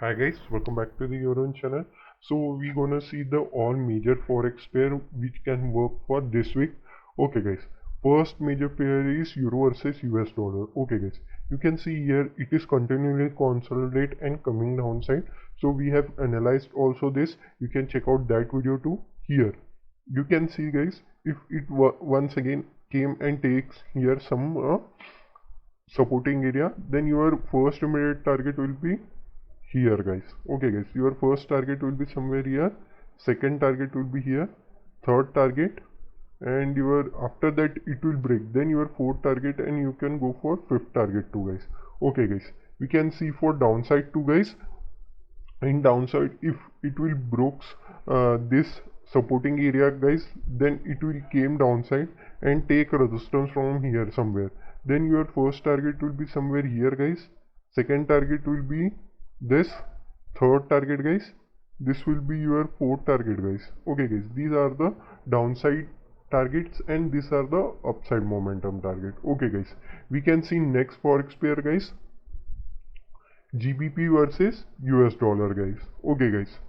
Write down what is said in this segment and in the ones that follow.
Hi guys, welcome back to the Euro channel. So we're gonna see the all major forex pair which can work for this week. Okay guys, first major pair is Euro versus US dollar. Okay guys, you can see here it is continually consolidate and coming downside. So we have analyzed also this. You can check out that video too. Here you can see guys, if it once again came and takes here some supporting area, then your first immediate target will be here guys. Okay guys, your first target will be somewhere here, second target will be here, third target, and your after that it will break, then your fourth target, and you can go for fifth target too guys. Okay guys, we can see for downside too guys. In downside, if it will breaks this supporting area guys, then it will came downside and take resistance from here somewhere. Then your first target will be somewhere here guys, second target will be this, third target guys, this will be your fourth target guys. Okay guys, these are the downside targets and these are the upside momentum target. Okay guys, we can see next forex pair guys, GBP versus US dollar guys. Okay guys,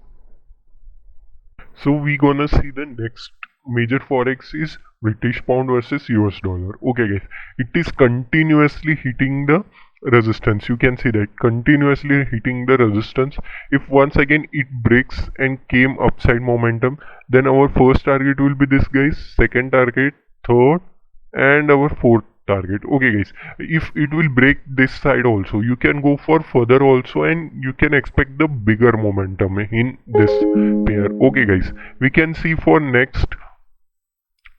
so we gonna see the next major forex is British pound versus US dollar. Okay guys, it is continuously hitting the resistance. You can see that continuously hitting the resistance. If once again it breaks and came upside momentum, then our first target will be this guys, second target, third, and our fourth target. Okay guys, if it will break this side also, you can go for further also, and you can expect the bigger momentum in this pair. Okay guys, we can see for next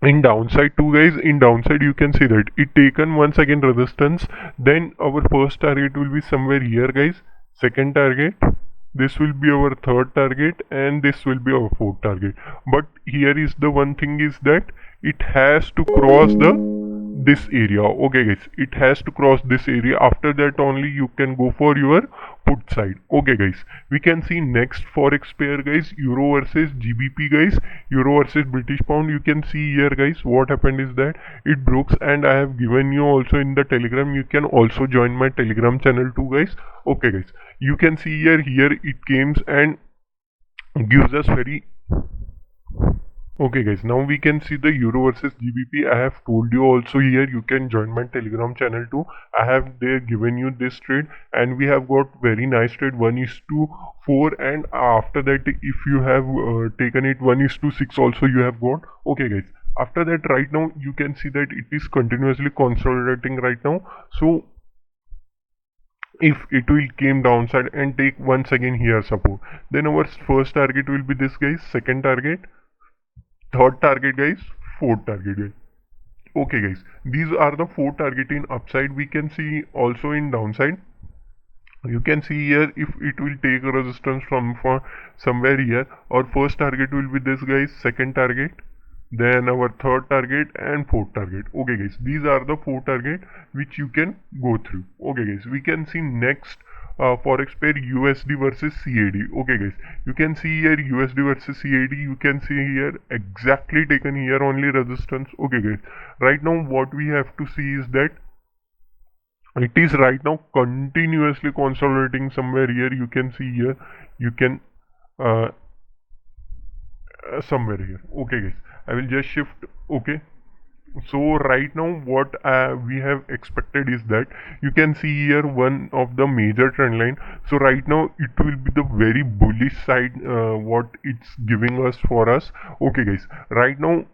in downside too guys. In downside you can see that it taken once again resistance, then our first target will be somewhere here guys, second target, this will be our third target, and this will be our fourth target. But here is the one thing is that it has to cross the this area. Okay guys, it has to cross this area, after that only you can go for your put side. Okay guys, we can see next forex pair guys, Euro versus GBP guys, Euro versus British pound. You can see here guys, what happened is that it broke, and I have given you also in the Telegram. You can also join my Telegram channel too guys. Okay guys, you can see here it comes and gives us very. Okay guys, now we can see the Euro versus GBP. I have told you also here you can join my Telegram channel too. I have there given you this trade, and we have got very nice trade 1:4, and after that if you have taken it 1:6 also you have got. Okay guys, after that right now you can see that it is continuously consolidating right now. So if it will came downside and take once again here support, then our first target will be this guys, second target, third target guys, fourth target guys. Okay guys, these are the four target in upside. We can see also in downside, you can see here if it will take a resistance from for somewhere here, our first target will be this guys, second target, then our third target and fourth target. Okay guys, these are the four target which you can go through. Okay guys, we can see next forex pair USD versus CAD. Okay guys, you can see here USD versus CAD. You can see here exactly taken here only resistance. Okay guys, right now what we have to see is that it is right now continuously consolidating somewhere here. You can see here, you can somewhere here. Okay guys, I will just shift. Okay, so right now what we have expected is that you can see here one of the major trend line. So right now it will be the very bullish side what it's giving us for us. Okay guys, right now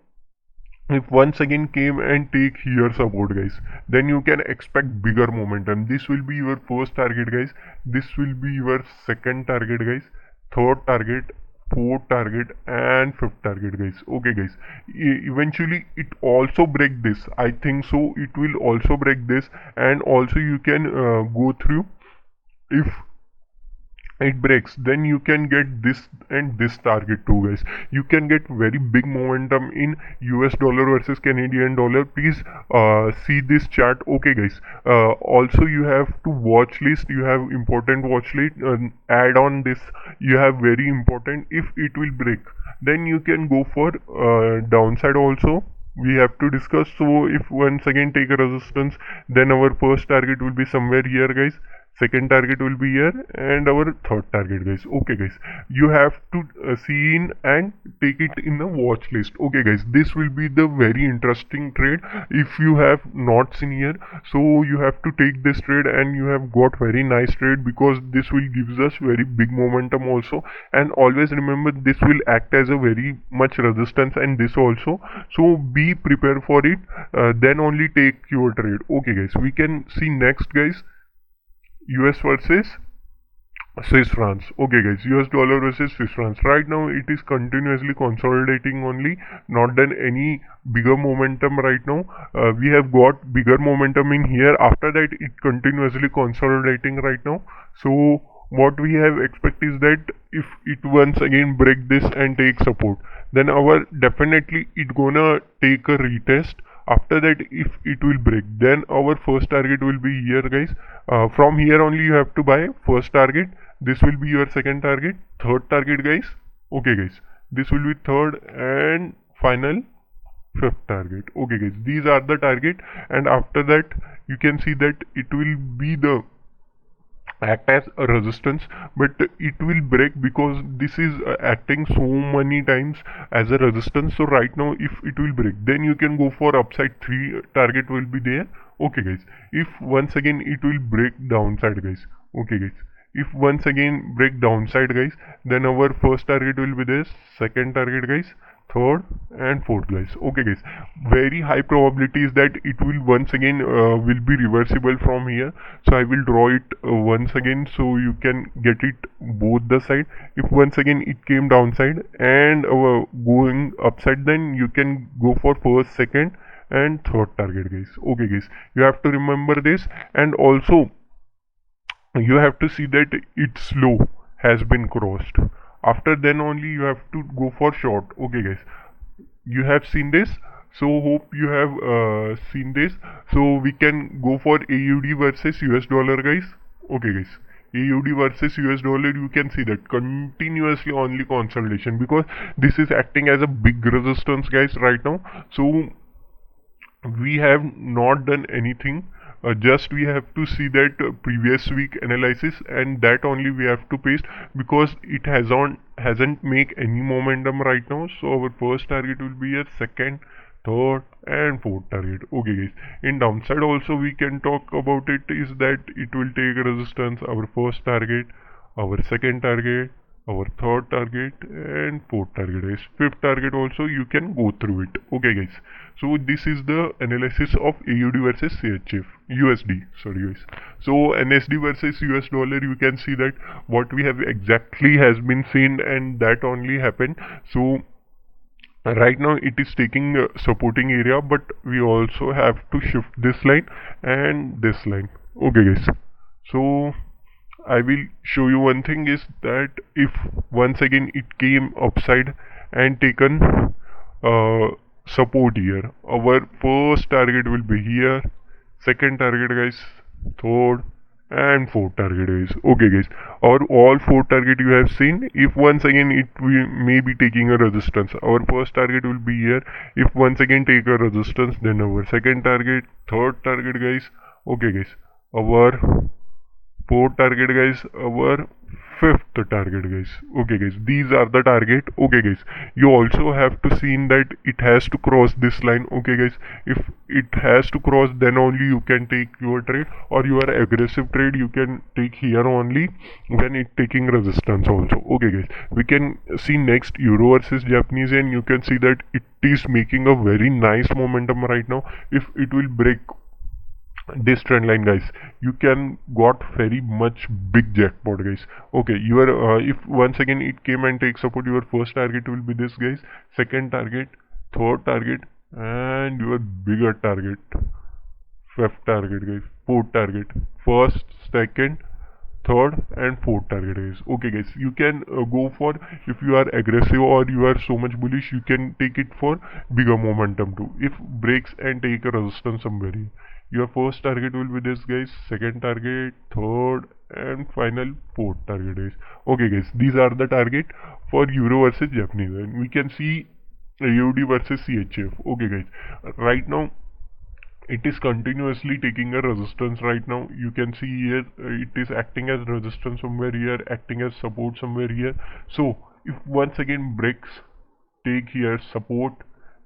if once again came and take here support guys, then you can expect bigger momentum. This will be your first target guys, this will be your second target guys, third target, fourth target, and fifth target guys. Okay guys, eventually it also break this. I think so it will also break this, and also you can go through. If it breaks, then you can get this and this target too guys. You can get very big momentum in US dollar versus Canadian dollar. Please see this chart. Okay guys, also you have to watch list, you have important watch list, add on this, you have very important. If it will break, then you can go for downside also, we have to discuss. So if once again take a resistance, then our first target will be somewhere here guys, second target will be here, and our third target, guys. Okay guys, you have to see in and take it in the watch list. Okay guys, this will be the very interesting trade if you have not seen here. So you have to take this trade, and you have got very nice trade, because this will gives us very big momentum also. And always remember, this will act as a very much resistance, and this also. So be prepared for it, then only take your trade. Okay guys, we can see next, guys. US versus Swiss francs. Okay guys, US dollar versus Swiss francs. Right now it is continuously consolidating only, not done any bigger momentum right now. We have got bigger momentum in here. After that it continuously consolidating right now. So what we have expect is that if it once again break this and take support, then our definitely it gonna take a retest. After that, if it will break, then our first target will be here, guys. From here only you have to buy first target. This will be your second target, third target, guys. Okay guys, this will be third and final fifth target. Okay guys, these are the target, and after that you can see that it will be the act as a resistance, but it will break, because this is acting so many times as a resistance. So right now if it will break, then you can go for upside. Three target will be there. Okay guys, if once again it will break downside, guys. Okay guys, if once again break downside, guys, then our first target will be this, second target, guys, third and fourth, guys. Okay guys, very high probability is that it will once again will be reversible from here. So I will draw it once again, so you can get it both the side. If once again it came downside and going upside, then you can go for first, second and third target, guys. Okay guys, you have to remember this, and also you have to see that its low has been crossed. After then only you have to go for short. Okay guys, you have seen this, so hope you have seen this. So we can go for AUD versus US dollar, guys. Okay guys, AUD versus US dollar, you can see that continuously only consolidation, because this is acting as a big resistance, guys, right now. So we have not done anything, just we have to see that previous week analysis, and that only we have to paste, because it hasn't make any momentum right now. So our first target will be a second, third and fourth target. Okay guys, in downside also we can talk about it, is that it will take resistance, our first target, our second target, our third target and fourth target, guys. Fifth target also you can go through it. Okay guys, so this is the analysis of AUD versus CHF USD, sorry guys. So NSD versus US dollar, you can see that what we have exactly has been seen, and that only happened. So right now it is taking supporting area, but we also have to shift this line and this line. Okay guys, so I will show you one thing, is that if once again it came upside and taken support here, our first target will be here, second target, guys, third and fourth target, guys. Okay guys, or all four target you have seen. If once again it will may be taking a resistance, our first target will be here. If once again take a resistance, then our second target, third target, guys. Okay guys, our fourth target, guys, our fifth target, guys. Okay guys, these are the target. Okay guys, you also have to see in that it has to cross this line. Okay guys, if it has to cross, then only you can take your trade, or your aggressive trade you can take here only when it taking resistance also. Okay guys, we can see next Euro versus Japanese yen. You can see that it is making a very nice momentum right now. If it will break this trend line, guys, you can got very much big jackpot, guys. Okay, your if once again it came and take support, your first target will be this, guys, second target, third target and your bigger target, fifth target, guys, fourth target, first, second, third and fourth target, guys. Okay guys, you can go for, if you are aggressive or you are so much bullish, you can take it for bigger momentum too. If breaks and take a resistance somewhere, your first target will be this, guys, second target, third and final fourth target, guys. Okay guys, these are the target for Euro versus Japanese, and we can see AUD versus CHF. Okay guys, right now it is continuously taking a resistance right now. You can see here it is acting as resistance somewhere here, acting as support somewhere here. So if once again breaks, take here support,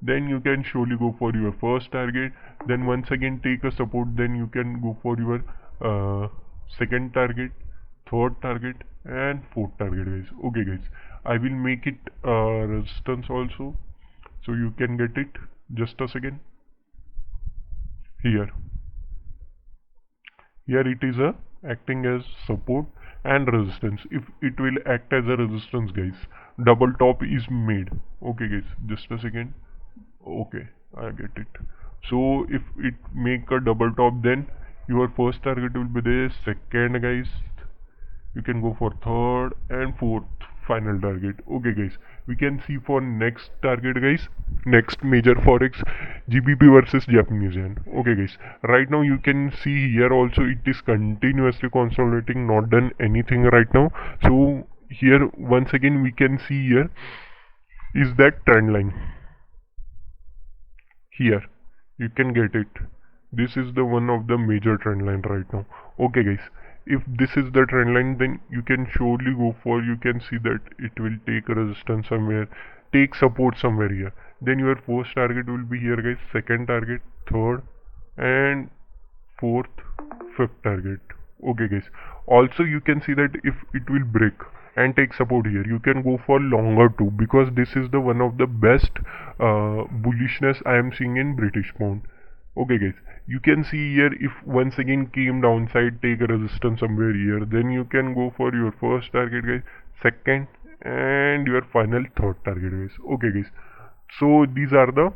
then you can surely go for your first target. Then once again take a support, then you can go for your second target, third target, and fourth target, guys. Okay guys, I will make it resistance also, so you can get it. Just a second. Here it is acting as support and resistance. If it will act as a resistance, guys, double top is made. Okay guys, just a second. Okay, I get it. So if it make a double top, then your first target will be the second, guys. You can go for third and fourth final target. Okay guys, we can see for next target, guys, next major forex, GBP versus Japanese yen. Okay guys, right now you can see here also it is continuously consolidating, not done anything right now. So here once again we can see here is that trend line. Here you can get it. This is the one of the major trend line right now. Okay guys, if this is the trend line, then you can surely go for, you can see that it will take a resistance somewhere, take support somewhere here. Then your first target will be here, guys, second target, third and fourth, fifth target. Okay guys, also you can see that if it will break and take support here, you can go for longer too, because this is the one of the best bullishness I am seeing in British pound. Okay guys, you can see here if once again came downside, take a resistance somewhere here, then you can go for your first target, guys, second and your final third target, guys. Okay guys, so these are the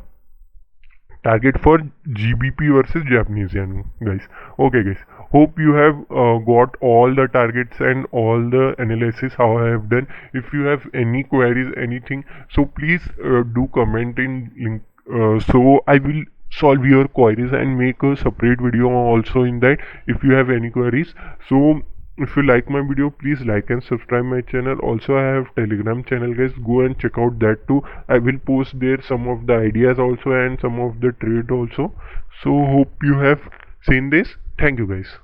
target for GBP versus Japanese yen, guys. Okay guys, hope you have got all the targets and all the analysis how I have done. If you have any queries, anything, so please do comment in link, so I will solve your queries and make a separate video also in that if you have any queries. So if you like my video, please like and subscribe my channel. Also I have Telegram channel, guys, go and check out that too. I will post there some of the ideas also and some of the trade also. So hope you have seen this. Thank you guys.